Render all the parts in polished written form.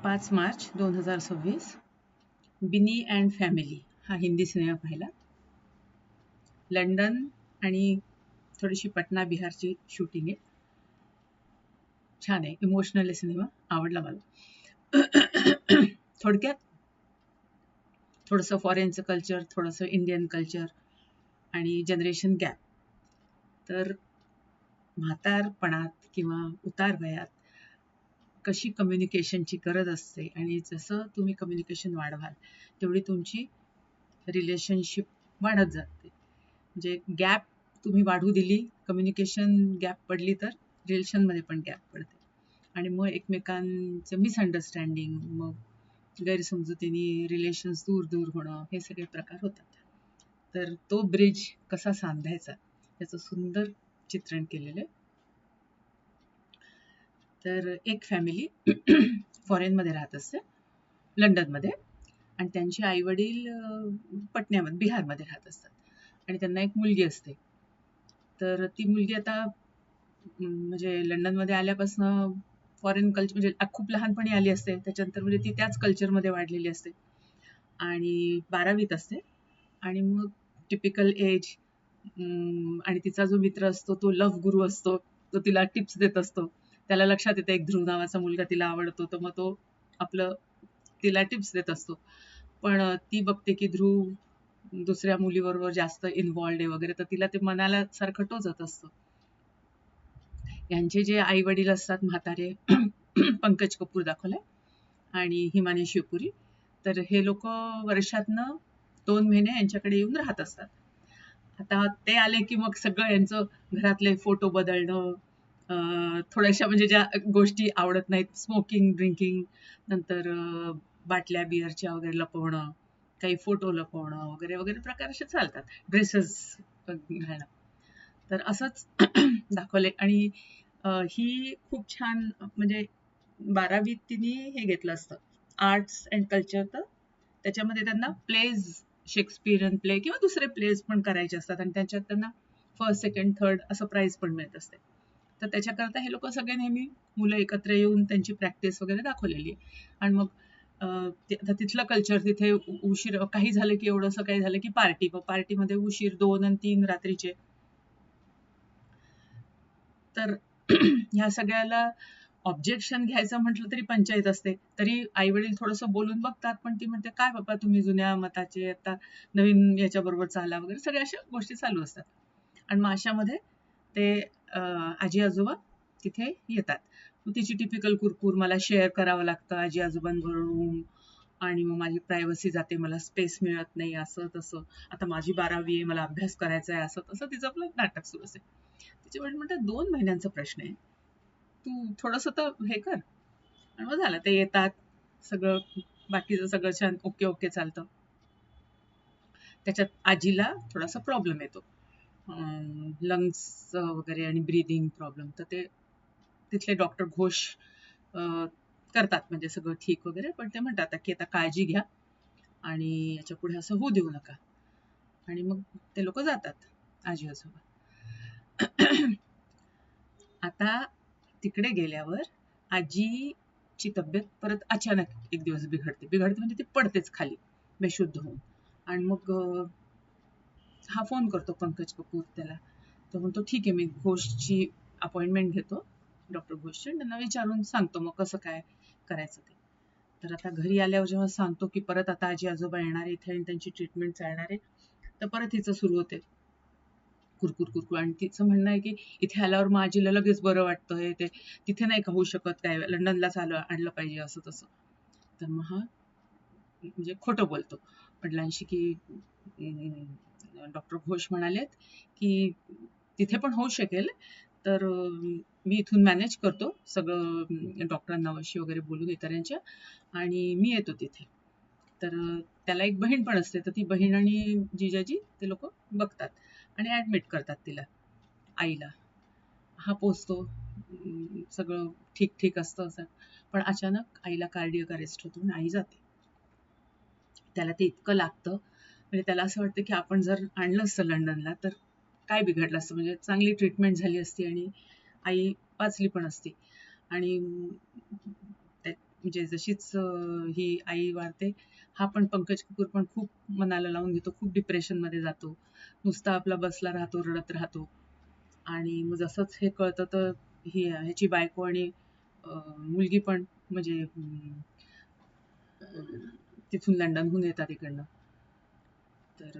5 March 2026 Binny and family हा Hindi cinema पाहिला. London आणि थोडीशी पटना बिहारची शूटिंग आहे. छान आहे, इमोशनल आहे सिनेमा, आवडला मला. थोडक्यात थोडंसं फॉरेनचं कल्चर, थोडंसं इंडियन कल्चर आणि जनरेशन गॅप. तर म्हातारपणात किंवा उतार वयात कशी कम्युनिकेशनची गरज असते आणि जसं तुम्ही कम्युनिकेशन वाढवाल तेवढी तुमची रिलेशनशिप वाढत जाते. म्हणजे गॅप तुम्ही वाढू दिली, कम्युनिकेशन गॅप पडली तर रिलेशनमध्ये पण गॅप पडते आणि मग एकमेकांचं मिसअंडरस्टँडिंग, मग गैरसमजुतीने रिलेशन्स दूर दूर होणं, हे सगळे प्रकार होतात. तर तो ब्रिज कसा सांधायचा याचं सुंदर चित्रण केलेलं आहे. तर एक फॅमिली फॉरेनमध्ये राहत असते, लंडनमध्ये, आणि त्यांचे आईवडील पटण्यामध्ये बिहारमध्ये राहत असतात आणि त्यांना एक मुलगी असते. तर ती मुलगी आता म्हणजे लंडनमध्ये आल्यापासून फॉरेन कल्चर म्हणजे खूप लहानपणी आली असते, त्याच्यानंतर म्हणजे ती त्याच कल्चरमध्ये वाढलेली असते आणि 12वीत असते. आणि मग टिपिकल एज, आणि तिचा जो मित्र असतो तो लव्ह गुरु असतो, तो तिला टिप्स देत असतो. त्याला लक्षात येतं एक ध्रुव नावाचा मुलगा तिला आवडतो, तर मग तो आपलं तिला टिप्स देत असतो. पण ती बघते की ध्रुव दुसऱ्या मुलीबरोबर जास्त इन्व्हॉल्ड आहे वगैरे, तर तिला ते मनाला सारखं टोचत असतं. यांचे जे आई वडील असतात म्हातारे, पंकज कपूर दाखवलाय आणि हिमानी शिवपुरी, तर हे लोक वर्षातनं 2 महिने यांच्याकडे येऊन राहत असतात. आता ते आले की मग सगळं यांचं घरातले फोटो बदलणं, थोड्याशा म्हणजे ज्या गोष्टी आवडत नाहीत, स्मोकिंग, ड्रिंकिंग, नंतर बाटल्या बिअरच्या वगैरे लपवणं, काही फोटो लपवणं वगैरे वगैरे प्रकार असे चालतात, ड्रेसेस घालणं. तर असंच दाखवले. आणि ही खूप छान, म्हणजे 12वीत तिने हे घेतलं असतं, आर्ट्स अँड कल्चर, तर त्याच्यामध्ये त्यांना प्लेज, शेक्सपियरियन प्ले किंवा दुसरे प्लेज पण करायचे असतात आणि त्याच्यात त्यांना फर्स्ट, सेकंड, थर्ड असं प्राइज पण मिळत असते. तर त्याच्याकरता हे लोक सगळे नेहमी मुलं एकत्र येऊन त्यांची प्रॅक्टिस वगैरे दाखवलेली आहे. आणि मग तिथलं कल्चर, तिथे उशीर काही झालं की एवढंसं काही झालं की पार्टी, मग पार्टीमध्ये उशीर 2 आणि 3 रात्रीचे. तर ह्या सगळ्याला ऑब्जेक्शन घ्यायचं म्हटलं तरी पंचायत असते. तरी आई वडील थोडंसं बोलून बघतात, पण ती म्हणते काय बाबा तुम्ही जुन्या मताचे, आता नवीन याच्याबरोबर चाला वगैरे, सगळ्या अशा गोष्टी चालू असतात. आणि मग अशामध्ये ते आजी आजोबा तिथे येतात. मग तिची टिपिकल कुरकुर, मला शेअर करावं लागतं आजी आजोबांबरोबर रूम, आणि मग माझी प्रायव्हसी जाते, मला स्पेस मिळत नाही, असं तसं, आता माझी 12वी आहे, मला अभ्यास करायचा आहे, असं तसं तिचं आपलं नाटक सुरू असते. तिचे वडील म्हणतात 2 महिन्यांचा प्रश्न आहे, तू थोडंसं तर हे कर. आणि मग झालं, ते येतात, सगळं बाकीचं सगळं छान ओके ओके चालतं. त्याच्यात आजीला थोडासा प्रॉब्लेम येतो, लंग्स वगैरे आणि ब्रीदिंग प्रॉब्लेम. तर ते तिथले डॉक्टर घोष करतात म्हणजे सगळं ठीक वगैरे, पण ते म्हणतात की आता काळजी घ्या आणि याच्या पुढे असं होऊ देऊ नका. आणि मग ते लोक जातात, आजी आजोबा. आता तिकडे गेल्यावर आजीची तब्येत परत अचानक एक दिवस बिघडते म्हणजे ती पडतेच खाली बेशुद्ध होऊन. आणि मग हा फोन करतो पंकज कपूर त्याला. तो म्हणतो ठीक आहे, मी घोषची अपॉइंटमेंट घेतो, डॉक्टर घोषची, त्यांना विचारून सांगतो मग कसं काय करायचं ते. तर आता घरी आल्यावर जेव्हा सांगतो की परत आता आजी आजोबा येणार इथे आणि त्यांची ट्रीटमेंट चालणार आहे, तर परत हिचं सुरू होते कुरकुर कुरकुर. आणि तिचं म्हणणं आहे की इथे आल्यावर मग आजीला लगेच बरं वाटतं, हे ते तिथे नाही का होऊ शकत, काय लंडनलाच आणलं पाहिजे असं तसं. तर मग हा म्हणजे खोटं बोलतो वडिलांशी की डॉक्टर घोष म्हणालेत की तिथे पण होऊ शकेल, तर मी इथून मॅनेज करतो सगळं, डॉक्टरांना वशी वगैरे बोलून इतरांच्या, आणि मी येतो तिथे. तर त्याला एक बहीण पण असते, तर ती बहीण आणि जिजाजी ते लोक बघतात आणि ॲडमिट करतात तिला, आईला. हा पोचतो, सगळं ठीक ठीक असतं असं, पण अचानक आईला कार्डियक अरेस्ट होतो आणि आई जाते. त्याला ते इतकं लागतं, म्हणजे त्याला असं वाटतं की आपण जर आणलं असतं लंडनला तर काय बिघडलं असतं, म्हणजे चांगली ट्रीटमेंट झाली असती आणि आई वाचली पण असती. आणि म्हणजे जशीच ही आई वारते, हा पण पंकज कपूर पण खूप मनाला लावून घेतो, खूप डिप्रेशनमध्ये जातो, नुसता आपला बसला राहतो, रडत राहतो. आणि मग जसंच हे कळतं तर ह्याची बायको आणि मुलगी पण म्हणजे तिथून लंडनहून येतात इकडनं. तर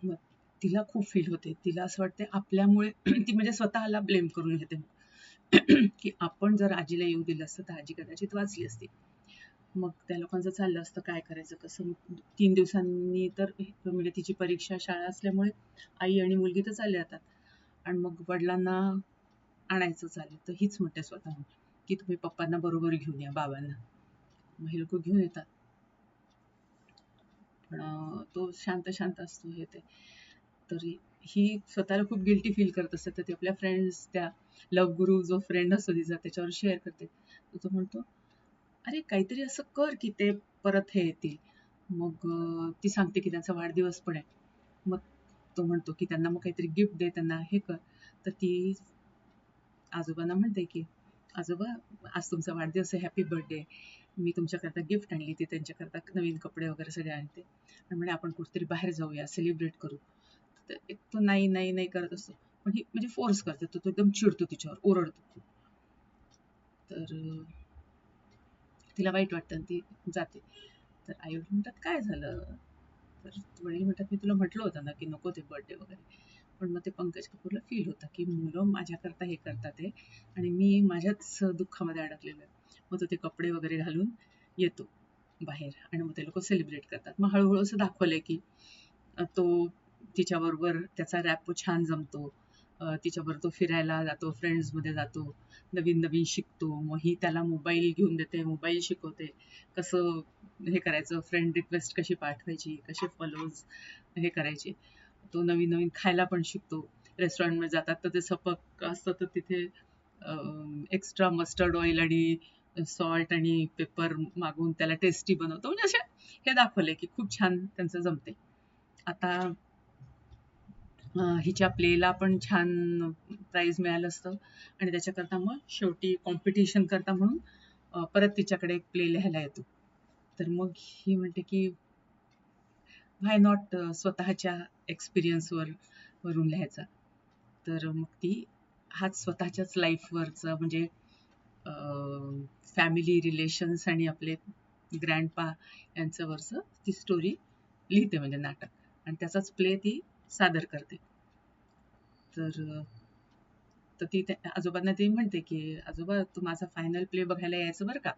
मग तिला खूप फील होते. तिला असं वाटते आपल्यामुळे ती म्हणजे स्वतःला ब्लेम करून घेते की आपण जर आजीला येऊ दिलं असतं तर आजी कदाचित वाचली असती. मग त्या लोकांचं चाललं असतं काय करायचं कसं. 3 दिवसांनी तर म्हणजे तिची परीक्षा शाळा असल्यामुळे आई आणि मुलगी तर चालले जातात आणि मग वडिलांना आणायचं चालेल तर हीच म्हणते स्वतःहून की तुम्ही पप्पांना बरोबर घेऊन या, बाबांना. मग हे लोक घेऊन येतात. पण तो शांत शांत असतो हे ते. तरी ही स्वतःला खूप गिल्टी फील करत असते, तर ती आपल्या फ्रेंड्स, त्या लव्ह गुरु जो फ्रेंड असतो तिचा, त्याच्यावर शेअर करते. तर तो म्हणतो, अरे काहीतरी असं कर की ते परत हे येतील. मग ती सांगते की त्यांचा वाढदिवस पण आहे. मग तो म्हणतो की त्यांना मग काहीतरी गिफ्ट दे, त्यांना हे कर. तर ती आजोबांना म्हणते की आजोबा, आज तुमचा वाढदिवस आहे, हॅपी बर्थडे. मी तुमच्याकरता गिफ्ट आणली, ती त्यांच्याकरता नवीन कपडे वगैरे सगळे आणते आणि म्हणे आपण कुठेतरी बाहेर जाऊया, सेलिब्रेट करू. तर एक तो नाही नाही नाही करत असतो, पण ही म्हणजे फोर्स करते. तो एकदम चिडतो तिच्यावर, ओरडतो खूप. तर तिला वाईट वाटतं आणि ती जाते. तर आई वडील म्हणतात काय झालं. तर वडील म्हणतात मी तुला म्हटलं होतं ना की नको ते बर्थडे वगैरे. पण मग ते पंकज कपूरला फील होतं की मुलं माझ्याकरता हे करतात आहे आणि मी माझ्याच दुःखामध्ये अडकलेलो आहे. मग तो ते कपडे वगैरे घालून येतो बाहेर आणि मग ते लोक सेलिब्रेट करतात. मग हळूहळू असं दाखवलंय की तो तिच्याबरोबर त्याचा रॅप छान जमतो. तिच्याबरोबर तो फिरायला जातो, फ्रेंड्समध्ये जातो, नवीन नवीन शिकतो. मग ही त्याला मोबाईल घेऊन देते, मोबाईल शिकवते कसं हे करायचं, फ्रेंड रिक्वेस्ट कशी पाठवायची, कसे फॉलोज हे करायचे. तो नवीन नवीन खायला पण शिकतो. रेस्टॉरंटमध्ये जातात तर ते सपक असतं तर तिथे एक्स्ट्रा मस्टर्ड ऑइल आणि सॉल्ट आणि पेपर मागून त्याला टेस्टी बनवतो. म्हणजे असे हे दाखवले की खूप छान त्यांचं जमते. आता हिच्या प्लेला पण छान प्राईज मिळालं असतं आणि त्याच्याकरता मग शेवटी कॉम्पिटिशन करता म्हणून परत तिच्याकडे एक प्ले लिहायला येतो. तर मग ही म्हणते की व्हाय नॉट स्वतःच्या एक्सपिरियन्सवर वरून लिहायचा. तर मग ती हाच स्वतःच्याच लाईफवरचं म्हणजे फॅमिली रिलेशन्स आणि आपले ग्रँडपा यांच्यावरचं ती स्टोरी लिहिते म्हणजे नाटक, आणि त्याचाच प्ले ती सादर करते. तर तर ती आजोबांना ती म्हणते की आजोबा तू माझा फायनल प्ले बघायला यायचं बरं का.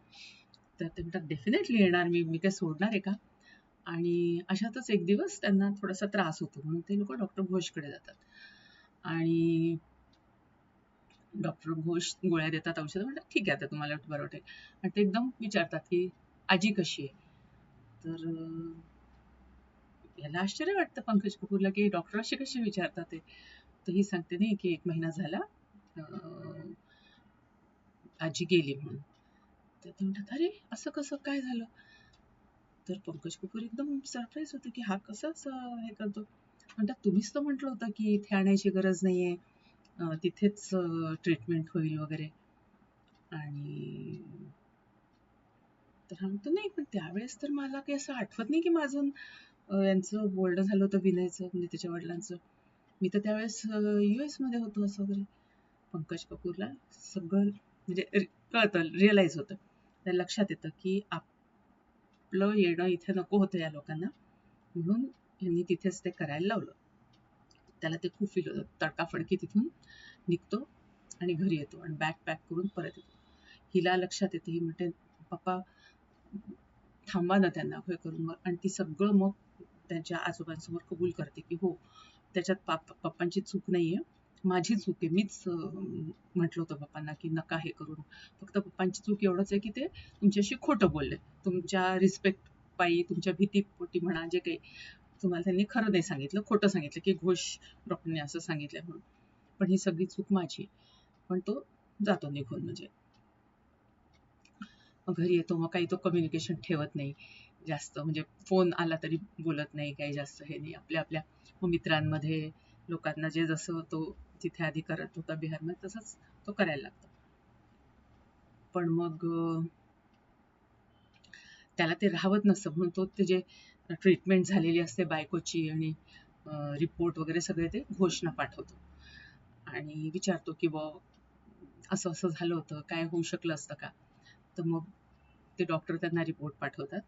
तर ते म्हणतात डेफिनेटली येणार, मी मी काय सोडणार आहे का. आणि अशातच एक दिवस त्यांना थोडासा त्रास होतो म्हणून ते लोक डॉक्टर घोषकडे जातात आणि डॉक्टर घोष गोळ्या देतात, औषधं, म्हणतात ठीक आहे आता तुम्हाला बरं वाटेल. आणि ते एकदम विचारतात की आजी कशी आहे. तर याला आश्चर्य वाटतं पंकज कपूरला की डॉक्टर अशी कशी विचारतात ते. तर ही सांगते नाही की 1 महिना झाला आजी गेली म्हणून. तर ते म्हणतात अरे असं कसं काय झालं. तर पंकज कपूर एकदम सरप्राईज होते की हा कसं असं हे करतो. म्हणतात तुम्हीच तर म्हटलं होतं की इथे आणायची गरज नाहीये, तिथेच ट्रीटमेंट होईल वगैरे. आणि तर हा म्हणतो नाही पण त्यावेळेस तर मला काही असं आठवत नाही की माझं यांचं बोलणं झालं होतं विनयचं म्हणजे त्याच्या वडिलांचं. मी तर त्यावेळेस US मध्ये होतो असं वगैरे. पंकज कपूरला सगळं म्हणजे कळतं, रिअलाईज होतं. त्या लक्षात येतं की आपलं येणं इथे नको होतं या लोकांना, म्हणून यांनी तिथेच ते करायला लावलं. त्याला ते खूप फील होतं. तडकाफडकी तिथून निघतो आणि घरी येतो आणि बॅग पॅक करून परत येतो. हिला लक्षात येतं, ही म्हणते पप्पा थांबा ना त्यांना हे करून. मग आणि ती सगळं मग त्यांच्या आजोबांसमोर कबूल करते की हो त्याच्यात पप्पांची चूक नाहीये, माझी चूक आहे. मीच म्हटलं होतं पप्पांना की नका हे करून. फक्त पप्पांची चूक एवढंच आहे की ते तुमच्याशी खोटं बोलले. तुमच्या रिस्पेक्ट पायी, तुमच्या भीतीपोटी म्हणा, जे काही तुम्हाला त्यांनी खरं नाही सांगितलं, खोटं सांगितलं की घोष डॉक्टरने असं सांगितलंय म्हणून. पण ही सगळी चूक माझी. पण तो जातो निघून म्हणजे. मग घरी येतो, मग काही तो कम्युनिकेशन ठेवत नाही जास्त, म्हणजे फोन आला तरी बोलत नाही काही जास्त हे नाही. आपल्या आपल्या मित्रांमध्ये लोकांना जे जसं तो तिथे आधी करत होता बिहारमध्ये तसंच तो करायला लागतो. पण मग त्याला ते राहत नसतं म्हणून तो ते जे ट्रीटमेंट झालेली असते बायकोची आणि रिपोर्ट वगैरे सगळे ते घोषणा पाठवतो आणि विचारतो की असं असं झालं होतं, काय होऊ शकलं असतं का? तर मग ते डॉक्टर त्यांना रिपोर्ट पाठवतात,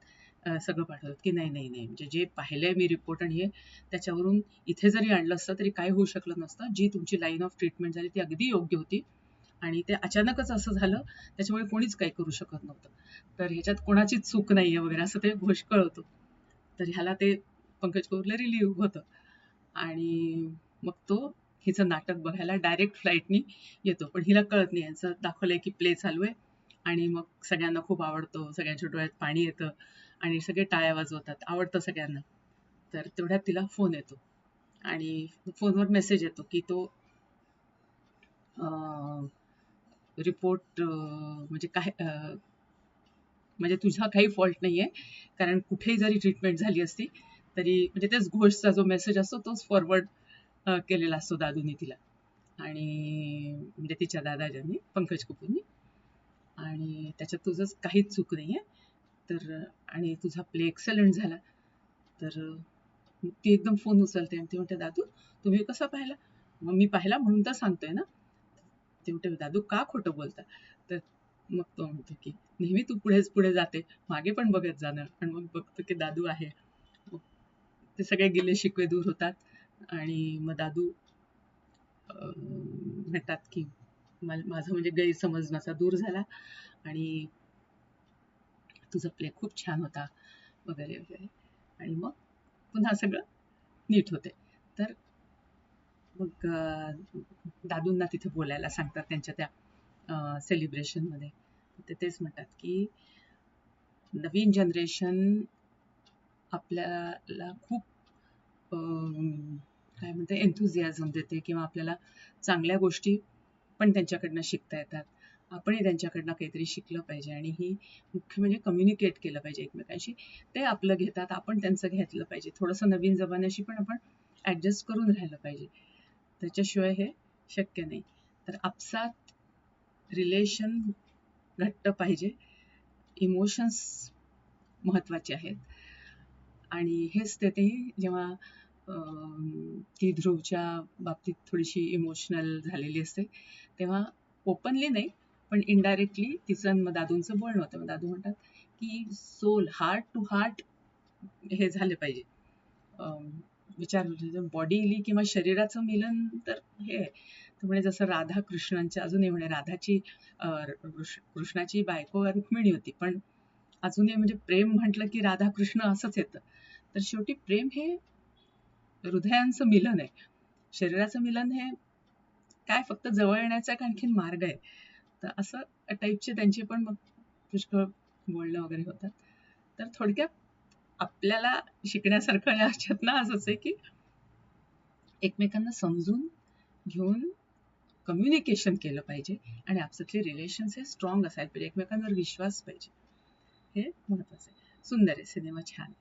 सगळं पाठवतात की नाही नाही नाही, म्हणजे जे पाहिलंय मी रिपोर्ट आणि हे त्याच्यावरून इथे जरी आणलं असतं तरी काय होऊ शकलं नसतं. जी तुमची लाईन ऑफ ट्रीटमेंट झाली ती अगदी योग्य होती आणि ते अचानकच असं झालं, त्याच्यामुळे कोणीच काही करू शकत नव्हतं. तर ह्याच्यात कोणाचीच चूक नाहीये वगैरे असं ते घोष कळवतो. तर ह्याला ते पंकज कपूरला रिलीव्ह होतं आणि मग तो हिचं नाटक बघायला डायरेक्ट फ्लाईटनी येतो. पण हिला कळत नाही, यांचं दाखवलंय की प्ले चालू आहे आणि मग सगळ्यांना खूप आवडतो, सगळ्यांच्या डोळ्यात पाणी येतं आणि सगळे टाळ्या वाजवतात, आवडतं सगळ्यांना. तर तेवढ्यात तिला फोन येतो आणि फोनवर मेसेज येतो की तो रिपोर्ट म्हणजे काय, म्हणजे तुझा काही फॉल्ट नाहीये, कारण कुठेही जरी ट्रीटमेंट झाली असती तरी म्हणजे तेच घोषचा जो मेसेज असतो तोच फॉरवर्ड केलेला असतो दादूनी तिला आणि म्हणजे तिच्या दादाजांनी पंकज कपूरनी, आणि त्याच्यात तुझंच काहीच चूक नाहीये. तर आणि तुझा प्ले एक्सलंट झाला. तर ती एकदम फोन उचलते आणि ती म्हणते, दादू तुम्ही कसा पाहिला? मग मी पाहिला म्हणून तर सांगतोय ना. ते म्हणते, दादू का खोटं बोलता? तर मग तो म्हणतो की नेहमी तू पुढेच पुढे जाते, मागे पण बघत जाणं. आणि मग बघतो की दादू आहे. मग ते सगळे गिले शिकवे दूर होतात आणि मग दादू म्हणतात की माझं म्हणजे गैरसमज दूर झाला आणि तुझा प्ले खूप छान होता वगैरे वगैरे. आणि मग पुन्हा सगळं नीट होते. तर मग दादूंना तिथे बोलायला सांगतात त्यांच्या त्या सेलिब्रेशनमध्ये. ते तेच म्हणतात की नवीन जनरेशन आपल्याला खूप काय म्हणते एन्थुझियाझम देते किंवा आपल्याला चांगल्या गोष्टी पण त्यांच्याकडनं शिकता येतात. आपणही त्यांच्याकडनं काहीतरी शिकलं पाहिजे आणि ही मुख्य म्हणजे कम्युनिकेट केलं पाहिजे एकमेकांशी. ते आपलं घेतात, आपण त्यांचं घेतलं पाहिजे. थोडंसं नवीन जमान्याशी पण आपण ॲडजस्ट करून राहिलं पाहिजे. त्याच्याशिवाय हे शक्य नाही. तर आपसात रिलेशन घट्ट पाहिजे. इमोशन्स महत्त्वाचे आहेत आणि हेच ते जेव्हा ती ध्रुवच्या बाबतीत थोडीशी इमोशनल झालेली असते तेव्हा ओपनली नाही पण इनडायरेक्टली तिचं आणि दादूंचं बोलणं होतं. मग दादू म्हणतात की सोल हार्ट टू हार्ट हे झाले पाहिजे. विचार बॉडीली किंवा शरीराचं मिलन तर हे आहे. त्यामुळे जसं राधा कृष्णांच्या अजूनही म्हणे राधाची कृष्णाची बायको रुक्मिणी होती, पण अजूनही म्हणजे प्रेम म्हटलं की राधा कृष्ण असंच येतं. तर शेवटी प्रेम हे हृदयांचं मिलन आहे. शरीराचं मिलन हे काय फक्त जवळ येण्याचा एक आणखीन मार्ग आहे. तर असं टाईपचे त्यांचे पण मग पुष्कळ बोलणं वगैरे होतात. तर थोडक्यात आपल्याला शिकण्यासारखं याच्यात ना असंच आहे की एकमेकांना समजून घेऊन कम्युनिकेशन केलं पाहिजे आणि आपसातले रिलेशन्स हे स्ट्रॉंग असायला पाहिजे, एकमेकांवर विश्वास पाहिजे. हे महत्वाचं आहे. सुंदर आहे सिनेमा, छान.